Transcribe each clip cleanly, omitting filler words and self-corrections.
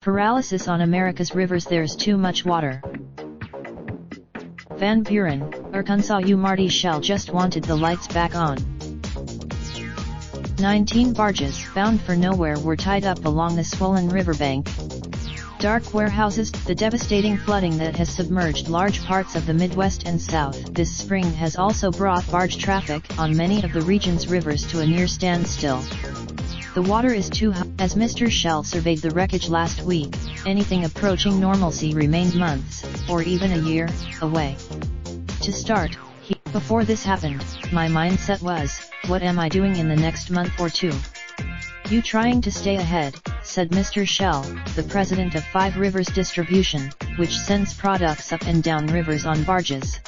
Paralysis on America's rivers. There's too much water. Van Buren, Arkansas. Marty Shell just wanted the lights back on. 19 barges, bound for nowhere, were tied up along the swollen riverbank. Dark warehouses. The devastating flooding that has submerged large parts of the Midwest and South this spring has also brought barge traffic on many of the region's rivers to a near standstill. The water is too high. As Mr. Shell surveyed the wreckage last week, anything approaching normalcy remained months, or even a year, away. To start, before this happened, my mindset was, what am I doing in the next month or two? You trying to stay ahead, said Mr. Shell, the president of Five Rivers Distribution, which sends products up and down rivers on barges.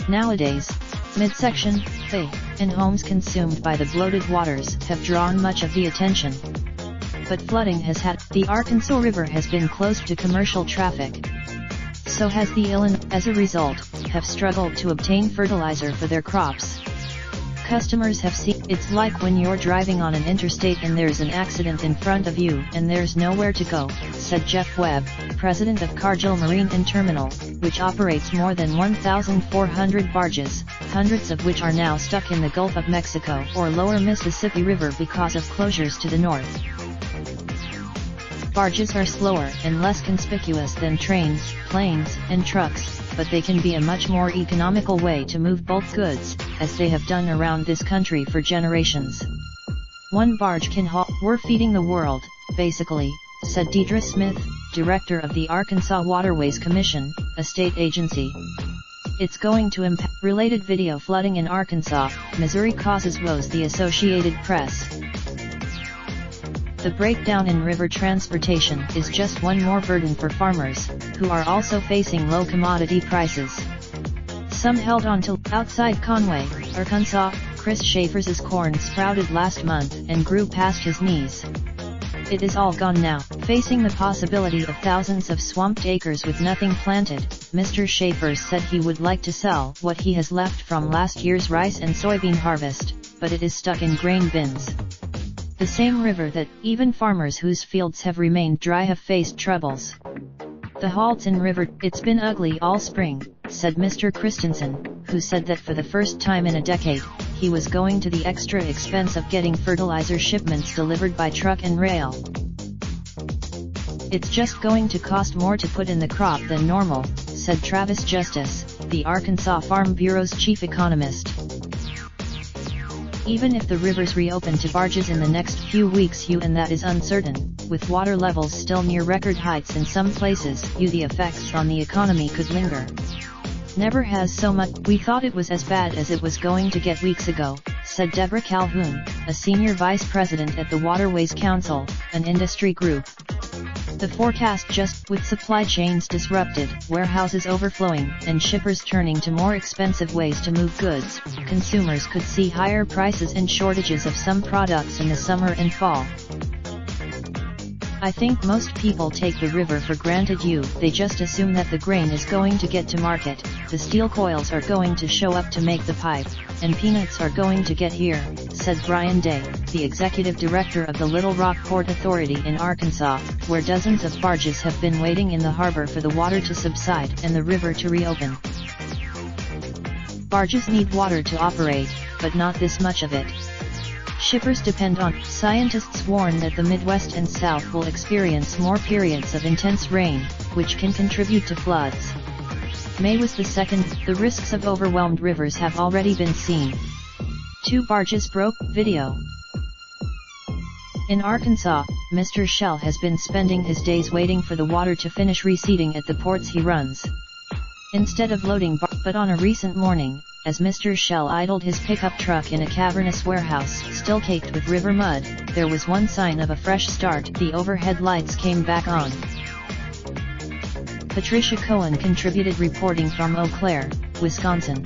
Nowadays, midsection, bay, and homes consumed by the bloated waters have drawn much of the attention. But flooding has had. The Arkansas River has been closed to commercial traffic. So has the Illinois. As a result, have struggled to obtain fertilizer for their crops. Customers have seen. It's like when you're driving on an interstate and there's an accident in front of you and there's nowhere to go, said Jeff Webb, president of Cargill Marine and Terminal, which operates more than 1,400 barges, hundreds of which are now stuck in the Gulf of Mexico or lower Mississippi River because of closures to the north. Barges are slower and less conspicuous than trains, planes, and trucks, but they can be a much more economical way to move bulk goods, as they have done around this country for generations. One barge can haul. We're feeding the world, basically, said Deidre Smith, director of the Arkansas Waterways Commission, a state agency. It's going to impact. Related video. Flooding in Arkansas, Missouri causes woes. The Associated Press. The breakdown in river transportation is just one more burden for farmers, who are also facing low commodity prices. Some held on to. Outside Conway, Arkansas, Chris Schaefer's corn sprouted last month and grew past his knees. It is all gone now. Facing the possibility of thousands of swamped acres with nothing planted, Mr. Schaefer said he would like to sell what he has left from last year's rice and soybean harvest, but it is stuck in grain bins. The same river that even farmers whose fields have remained dry have faced troubles. The halts in river. It's been ugly all spring, said Mr. Christensen, who said that for the first time in a decade, he was going to the extra expense of getting fertilizer shipments delivered by truck and rail. It's just going to cost more to put in the crop than normal, said Travis Justice, the Arkansas Farm Bureau's chief economist. Even if the rivers reopen to barges in the next few weeks, and that is uncertain, with water levels still near record heights in some places, the effects on the economy could linger. Never has so much. We thought it was as bad as it was going to get weeks ago, said Deborah Calhoun, a senior vice president at the Waterways Council, an industry group. The forecast just, with supply chains disrupted, warehouses overflowing, and shippers turning to more expensive ways to move goods, consumers could see higher prices and shortages of some products in the summer and fall. I think most people take the river for granted. They just assume that the grain is going to get to market, the steel coils are going to show up to make the pipe, and peanuts are going to get here, said Brian Day, the executive director of the Little Rock Port Authority in Arkansas, where dozens of barges have been waiting in the harbor for the water to subside and the river to reopen. Barges need water to operate, but not this much of it. Shippers depend on. Scientists warn that the Midwest and South will experience more periods of intense rain, which can contribute to floods. May was the second. The risks of overwhelmed rivers have already been seen. 2 barges broke. Video. In Arkansas, Mr. Shell has been spending his days waiting for the water to finish receding at the ports he runs. Instead of loading but on a recent morning, as Mr. Shell idled his pickup truck in a cavernous warehouse still caked with river mud, there was one sign of a fresh start. The overhead lights came back on. Patricia Cohen contributed, reporting from Eau Claire, Wisconsin.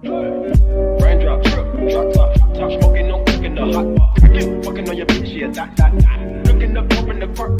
Raindrop, drop top, smoking, no cooking the hot pot. Fucking on your bitch, yeah, that. Looking up, open the park,